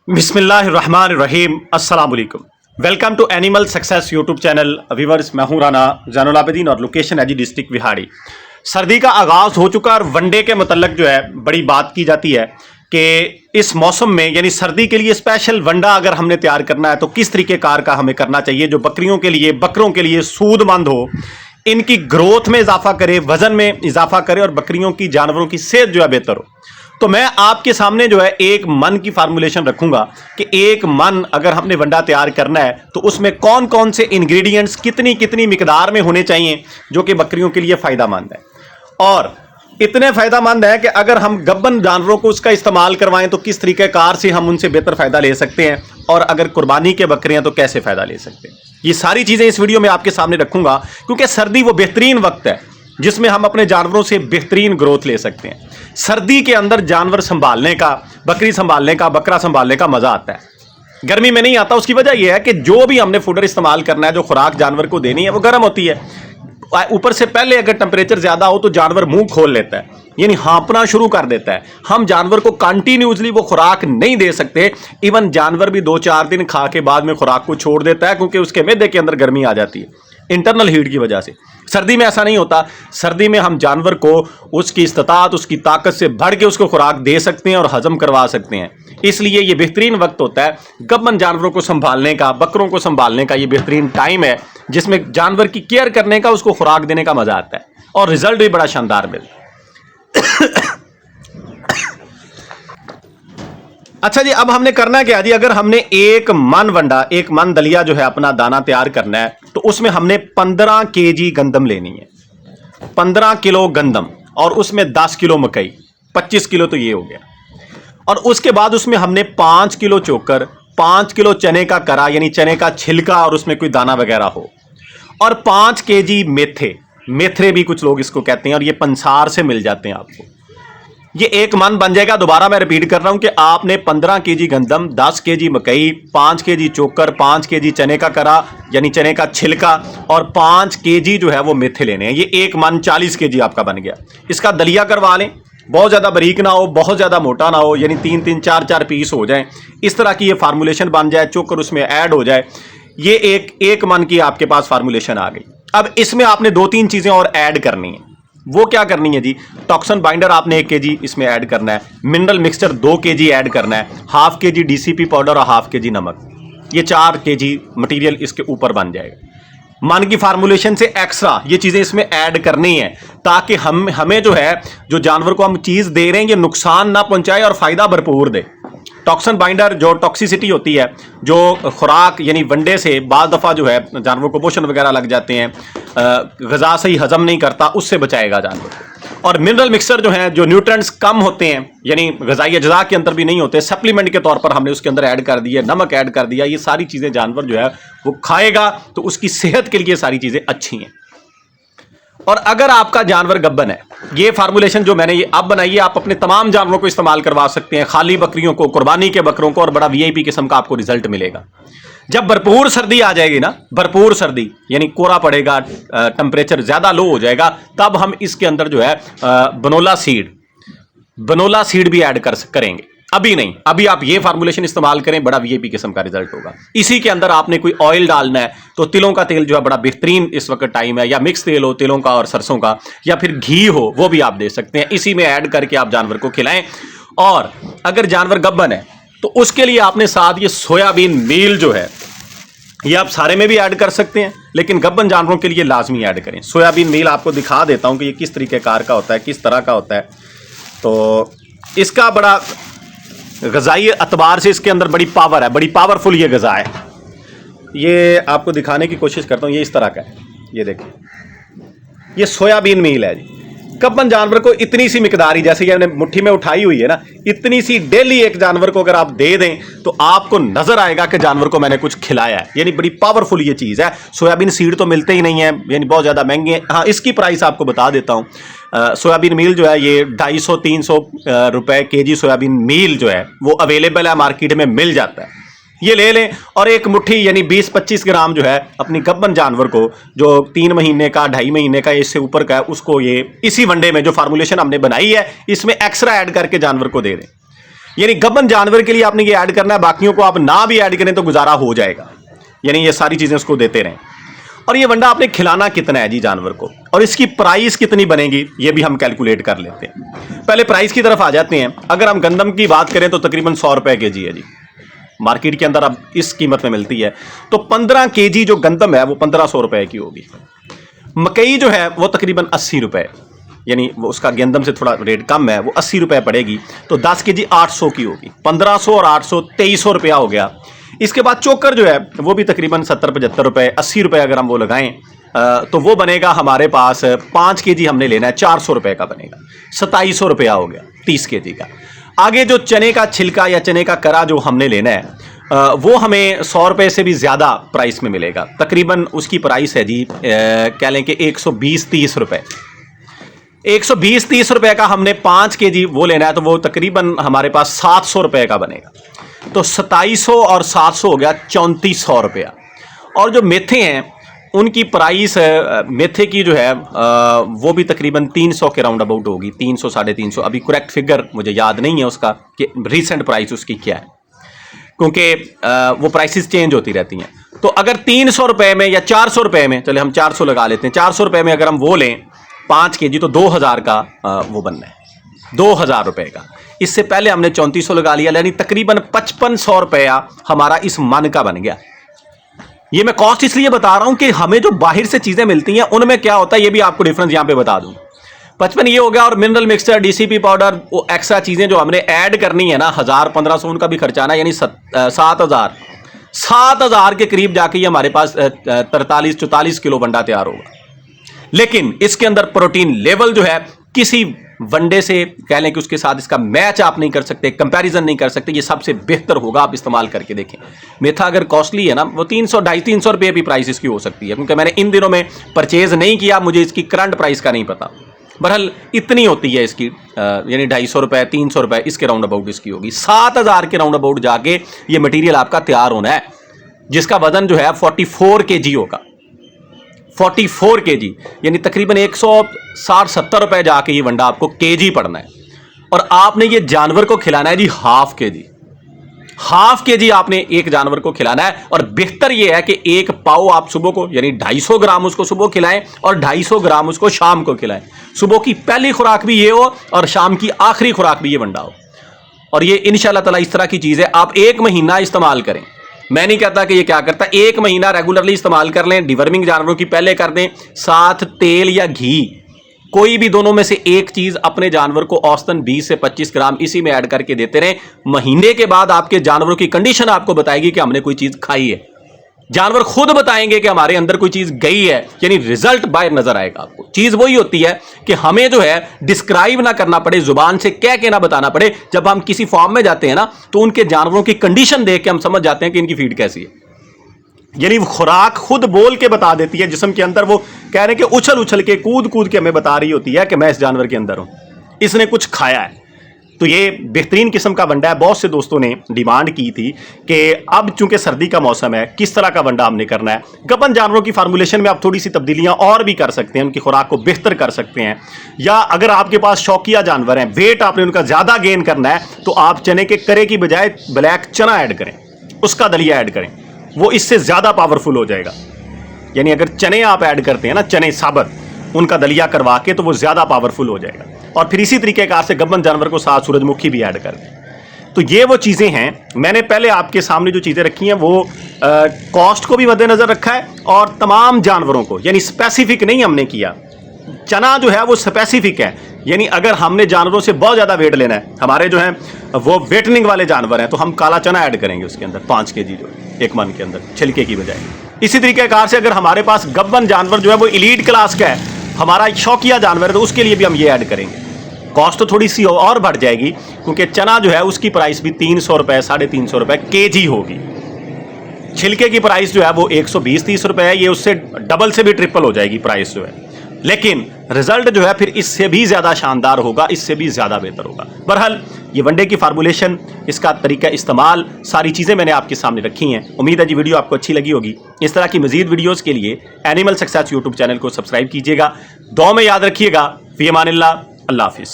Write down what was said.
बिस्मिल्लाहिर्रहमानिर्रहीम अस्सलाम वालेकुम। Welcome to animal success YouTube channel. Viewers, मैं हूं राना जैनुल आबिदीन और लोकेशन है जी डिस्ट्रिक्ट विहाड़ी। सर्दी का आगाज़ हो चुका और वनडे के मतलब जो है बड़ी बात की जाती है कि इस मौसम में यानी सर्दी के लिए स्पेशल वंडा अगर हमने तैयार करना है तो किस तरीके कार का हमें करना चाहिए जो बकरियों के लिए बकरों के लिए सूदमंद हो, इनकी ग्रोथ में इजाफा करे, वजन में इजाफा करे और बकरियों की जानवरों की सेहत जो है बेहतर हो। तो मैं आपके सामने जो है एक मन की फार्मूलेशन रखूंगा कि एक मन अगर हमने वंडा तैयार करना है तो उसमें कौन कौन से इंग्रेडिएंट्स कितनी कितनी मिकदार में होने चाहिए जो कि बकरियों के लिए फायदेमंद है। और इतने फायदेमंद है कि अगर हम गब्बन जानवरों को उसका इस्तेमाल करवाएं तो किस तरीके कार से हम उनसे बेहतर फायदा ले सकते हैं, और अगर कुर्बानी के बकरियां तो कैसे फायदा ले सकते हैं। ये सारी चीजें इस वीडियो में आपके सामने रखूंगा क्योंकि सर्दी वो बेहतरीन वक्त है जिसमें हम अपने जानवरों से बेहतरीन ग्रोथ ले सकते हैं। सर्दी के अंदर जानवर संभालने का, बकरी संभालने का, बकरा संभालने का मजा आता है, गर्मी में नहीं आता। उसकी वजह यह है कि जो भी हमने फूडर इस्तेमाल करना है, जो खुराक जानवर को देनी है वो गर्म होती है। ऊपर से पहले अगर टेम्परेचर ज्यादा हो तो जानवर मुंह खोल लेता है, यानी हाँपना शुरू कर देता है। हम जानवर को कंटिन्यूसली वो खुराक नहीं दे सकते। इवन जानवर भी 2-4 दिन खा के बाद में खुराक को छोड़ देता है क्योंकि उसके मैदे के अंदर गर्मी आ जाती है इंटरनल हीट की वजह से। सर्दी में ऐसा नहीं होता। सर्दी में हम जानवर को उसकी इस्तात, उसकी ताकत से बढ़ के उसको खुराक दे सकते हैं और हजम करवा सकते हैं। इसलिए ये बेहतरीन वक्त होता है गब्बन जानवरों को संभालने का, बकरों को संभालने का। ये बेहतरीन टाइम है जिसमें जानवर की केयर करने का, उसको खुराक देने का मजा आता है और रिजल्ट भी बड़ा शानदार मिलता है। अच्छा जी, अब हमने करना क्या जी, अगर हमने एक मन वंडा, एक मन दलिया जो है अपना दाना तैयार करना है तो उसमें हमने 15 केजी गंदम लेनी है, 15 किलो गंदम, और उसमें 10 किलो मकई, 25 किलो तो ये हो गया। और उसके बाद उसमें हमने 5 किलो चोकर, 5 किलो चने का करा यानी चने का छिलका और उसमें कोई दाना वगैरह हो, और 5 केजी मेथे, मेथरे भी कुछ लोग इसको कहते हैं, और ये पंसार से मिल जाते हैं आपको। ये एक मन बन जाएगा। दोबारा मैं रिपीट कर रहा हूं कि आपने 15 केजी गंदम, 10 केजी मकई, 5 केजी चोकर, 5 केजी चने का करा यानी चने का छिलका, और 5 केजी जो है वो मेथे लेने हैं। ये एक मन 40 केजी आपका बन गया। इसका दलिया करवा लें, बहुत ज़्यादा बारीक ना हो, बहुत ज़्यादा मोटा ना हो, यानी 3-3, 4-4 पीस हो जाएं। इस तरह की ये फार्मूलेशन बन जाए, चोकर उसमें ऐड हो जाए। ये एक मन की आपके पास फार्मूलेशन आ गई। अब इसमें आपने 2-3 चीज़ें और ऐड करनी है। वो क्या करनी है जी, टॉक्सन बाइंडर आपने 1 केजी इसमें ऐड करना है, मिनरल मिक्सचर 2 केजी ऐड करना है, ½ केजी डीसीपी पाउडर और ½ केजी नमक। ये 4 केजी मटेरियल इसके ऊपर बन जाएगा। मन की फार्मूलेशन से एक्स्ट्रा ये चीज़ें इसमें ऐड करनी है ताकि हमें जो है, जो जानवर को हम चीज़ दे रहे हैं ये नुकसान ना पहुंचाए और फायदा भरपूर दे। टॉक्सन बाइंडर जो टॉक्सिसिटी होती है, जो खुराक यानी वंडे से बाज़ दफ़ा जो है जानवर को पोषण वगैरह लग जाते हैं, ग़िज़ा सही हजम नहीं करता, उससे बचाएगा जानवर को। और मिनरल मिक्सचर जो है, जो न्यूट्रेंट्स कम होते हैं यानी ग़िज़ाई अज्जा के अंदर भी नहीं होते, सप्लीमेंट के तौर पर हमने उसके अंदर ऐड कर दिया, नमक ऐड कर दिया। ये सारी चीज़ें जानवर जो है वो खाएगा तो उसकी सेहत के लिए सारी चीज़ें अच्छी हैं। और अगर आपका जानवर गब्बन है, ये फार्मूलेशन जो मैंने ये अब बनाई है आप अपने तमाम जानवरों को इस्तेमाल करवा सकते हैं, खाली बकरियों को, कुर्बानी के बकरों को, और बड़ा वीआईपी किस्म का आपको रिजल्ट मिलेगा। जब भरपूर सर्दी आ जाएगी ना, भरपूर सर्दी यानी कोहरा पड़ेगा, टेम्परेचर ज्यादा लो हो जाएगा, तब हम इसके अंदर जो है बनोला सीड भी ऐड करेंगे। अभी नहीं, अभी आप ये फार्मूलेशन इस्तेमाल करें, बड़ा वीआईपी किस्म का रिजल्ट होगा। इसी के अंदर आपने कोई ऑयल डालना है तो तिलों का तेल जो है बड़ा बेहतरीन इस वक्त टाइम है, या मिक्स तेल हो तिलों का और सरसों का, या फिर घी हो, वो भी आप दे सकते हैं। इसी में ऐड करके आप जानवर को खिलाएं। और अगर जानवर गब्बन है तो उसके लिए आपने साथ ये सोयाबीन मील जो है, ये आप सारे में भी ऐड कर सकते हैं, लेकिन गब्बन जानवरों के लिए लाजमी ऐड करें। सोयाबीन मील आपको दिखा देता हूं कि ये किस तरीक़ेकार का होता है, किस तरह का होता है। तो इसका बड़ा ग़िज़ाई अतबार से इसके अंदर बड़ी पावर है, बड़ी पावरफुल ये ग़िज़ा है। ये आपको दिखाने की कोशिश करता हूँ। ये इस तरह का है, ये देखिए, ये सोयाबीन मील है जी। गब्बन जानवर को इतनी सी मिकदार ही, जैसे कि हमने मुट्ठी में उठाई हुई है ना, इतनी सी डेली एक जानवर को अगर आप दे दें तो आपको नजर आएगा कि जानवर को मैंने कुछ खिलाया है। यानी बड़ी पावरफुल ये चीज़ है। सोयाबीन सीड तो मिलते ही नहीं है, यानी बहुत ज़्यादा महंगे हैं। हाँ, इसकी प्राइस आपको बता देता हूँ। सोयाबीन मील जो है ये 250-300 रुपए केजी सोयाबीन मील जो है वो अवेलेबल है, मार्केट में मिल जाता है। ये ले लें और एक मुट्ठी यानी 20-25 ग्राम जो है अपनी गब्बन जानवर को, जो 3 महीने का, 2.5 महीने का, इससे ऊपर का है, उसको ये इसी वनडे में जो फार्मूलेशन हमने बनाई है इसमें एक्स्ट्रा ऐड करके जानवर को दे दें। यानी गबन जानवर के लिए आपने ये ऐड करना है, बाकियों को आप ना भी ऐड करें तो गुजारा हो जाएगा। यानी ये सारी चीजें उसको देते रहें। और ये वंडा आपने खिलाना कितना है जी जानवर को, और इसकी प्राइस कितनी बनेगी ये भी हम कैलकुलेट कर लेते हैं। पहले प्राइस की तरफ आ जाते हैं। अगर हम गंदम की बात करें तो तकरीबन 100 रुपए केजी है जी, मार्केट के अंदर अब इस कीमत में मिलती है। तो 15 केजी जो गंदम है वो 1500 रुपए की होगी। मकई जो है वो तकरीबन 80 रुपए, यानी वो उसका गंदम से थोड़ा रेट कम है, वो 80 रुपए पड़ेगी। तो 10 केजी 800 की होगी। 1500 और 800 2300 रुपया हो गया। इसके बाद चोकर जो है वो भी तकरीबन 70-75 रुपए, 80 रुपए अगर हम वो लगाएं तो वो बनेगा हमारे पास 5 केजी हमने लेना है 400 रुपए का बनेगा, 2700 रुपया हो गया 30 केजी का। आगे जो चने का छिलका या चने का करा जो हमने लेना है वो हमें 100 रुपए से भी ज़्यादा प्राइस में मिलेगा। तकरीबन उसकी प्राइस है जी कह लें कि 120-30 रुपए। 120-30 रुपए का हमने 5 केजी वो लेना है तो वो तकरीबन हमारे पास 700 रुपए का बनेगा। तो 2700 और 700 हो गया 3400 रुपया। और जो मेथे हैं उनकी प्राइस मेथे की जो है वो भी तकरीबन 300 के राउंड अबाउट होगी, 300-350। अभी करेक्ट फिगर मुझे याद नहीं है उसका कि रीसेंट प्राइस उसकी क्या है, क्योंकि वो प्राइसेस चेंज होती रहती हैं। तो अगर 300 रुपए में या 400 रुपए में, चले हम 400 लगा लेते हैं, 400 रुपए में अगर हम वो लें 5 केजी तो 2000 का वो बनना है, 2000 रुपए का। इससे पहले हमने 3400 लगा लिया, यानी तकरीबन 5500 रुपया हमारा इस मन का बन गया। ये मैं कॉस्ट इसलिए बता रहा हूं कि हमें जो बाहर से चीजें मिलती हैं उनमें क्या होता है ये भी आपको डिफरेंस यहां पे बता दूं। 55 ये हो गया, और मिनरल मिक्सचर, डीसीपी पाउडर, वो एक्स्ट्रा चीजें जो हमने ऐड करनी है ना 1000-1500 उनका भी खर्चा ना, यानी 7000 के करीब जाके ये हमारे पास 43-44 किलो वंडा तैयार होगा। लेकिन इसके अंदर प्रोटीन लेवल जो है किसी वनडे से कह लें कि उसके साथ इसका मैच आप नहीं कर सकते, कंपैरिजन नहीं कर सकते। ये सबसे बेहतर होगा, आप इस्तेमाल करके देखें। मेथा अगर कॉस्टली है ना वो 300-250-300 रुपये भी प्राइस इसकी हो सकती है, क्योंकि मैंने इन दिनों में परचेज नहीं किया, मुझे इसकी करंट प्राइस का नहीं पता। बहरहाल इतनी होती है इसकी, यानी 250 रुपये 300 रुपये इसके राउंड अबाउट इसकी होगी। 7000 के राउंड अबाउट जाके ये मटीरियल आपका तैयार होना है, जिसका वजन जो है 44 kg होगा। 44 kg यानी तकरीबन 160-70 रुपए जाके ये वंडा आपको केजी पड़ना है। और आपने ये जानवर को खिलाना है जी हाफ केजी आपने एक जानवर को खिलाना है। और बेहतर ये है कि एक पाव आप सुबह को, यानी 250 ग्राम उसको सुबह खिलाएं और 250 ग्राम उसको शाम को खिलाएं। सुबह की पहली खुराक भी ये हो और शाम की आखिरी खुराक भी ये वंडा हो। और ये इंशाल्लाह ताला इस तरह की चीज़ है, आप 1 महीना इस्तेमाल करें। मैं नहीं कहता कि ये क्या करता, 1 महीना रेगुलरली इस्तेमाल कर लें। डिवर्मिंग जानवरों की पहले कर दें, साथ तेल या घी, कोई भी दोनों में से एक चीज अपने जानवर को औसतन 20 से 25 ग्राम इसी में ऐड करके देते रहें। महीने के बाद आपके जानवरों की कंडीशन आपको बताएगी कि हमने कोई चीज खाई है। जानवर खुद बताएंगे कि हमारे अंदर कोई चीज गई है, यानी रिजल्ट बाहर नजर आएगा आपको। चीज वही होती है कि हमें जो है डिस्क्राइब ना करना पड़े, जुबान से कह के ना बताना पड़े। जब हम किसी फॉर्म में जाते हैं ना तो उनके जानवरों की कंडीशन देख के हम समझ जाते हैं कि इनकी फीड कैसी है। यानी खुराक खुद बोल के बता देती है जिस्म के अंदर, वो कह रहे हैं कि उछल उछल के कूद के हमें बता रही होती है कि मैं इस जानवर के अंदर हूं, इसने कुछ खाया है। तो ये बेहतरीन किस्म का वंडा है। बहुत से दोस्तों ने डिमांड की थी कि अब चूंकि सर्दी का मौसम है किस तरह का वंडा हमने करना है। गबन जानवरों की फार्मूलेशन में आप थोड़ी सी तब्दीलियां और भी कर सकते हैं, उनकी खुराक को बेहतर कर सकते हैं। या अगर आपके पास शौकिया जानवर हैं, वेट आपने उनका ज़्यादा गेन करना है, तो आप चने के करे की बजाय ब्लैक चना ऐड करें, उसका दलिया ऐड करें, वो इससे ज़्यादा पावरफुल हो जाएगा। यानी अगर चने आप ऐड करते हैं ना, चने साबत, उनका दलिया करवा के, तो वो ज़्यादा पावरफुल हो जाएगा। और फिर इसी तरीके कार से गबन जानवर को साथ सूरजमुखी भी ऐड कर दें। तो ये वो चीज़ें हैं। मैंने पहले आपके सामने जो चीज़ें रखी हैं वो कॉस्ट को भी मद्देनज़र रखा है और तमाम जानवरों को, यानी स्पेसिफिक नहीं हमने किया। चना जो है वो स्पेसिफिक है, यानी अगर हमने जानवरों से बहुत ज़्यादा वेट लेना है, हमारे जो हैं वो वेटनिंग वाले जानवर हैं, तो हम काला चना ऐड करेंगे उसके अंदर 5 kg जो एक मन के अंदर, छिलके की बजाय। इसी तरीके कार से अगर हमारे पास गबन जानवर जो है वो एलीट क्लास का है, हमारा एक शौकिया जानवर है, तो उसके लिए भी हम ये ऐड करेंगे। कॉस्ट तो थोड़ी सी और बढ़ जाएगी, क्योंकि चना जो है उसकी प्राइस भी 300 रुपये 350 रुपये केजी होगी। छिलके की प्राइस जो है वो 120-30 रुपये है, ये उससे डबल से भी ट्रिपल हो जाएगी प्राइस जो है। लेकिन रिजल्ट जो है फिर इससे भी ज़्यादा शानदार होगा, इससे भी ज़्यादा बेहतर होगा। बहरहाल ये वनडे की फार्मूलेशन, इसका तरीका इस्तेमाल, सारी चीज़ें मैंने आपके सामने रखी हैं। उम्मीद है जी वीडियो आपको अच्छी लगी होगी। इस तरह की मज़ीद वीडियोज़ के लिए एनिमल सक्सेस यूट्यूब चैनल को सब्सक्राइब कीजिएगा। दुआ में याद रखिएगा। फ़ी अमानिल्लाह, अल्लाह हाफ़िज़।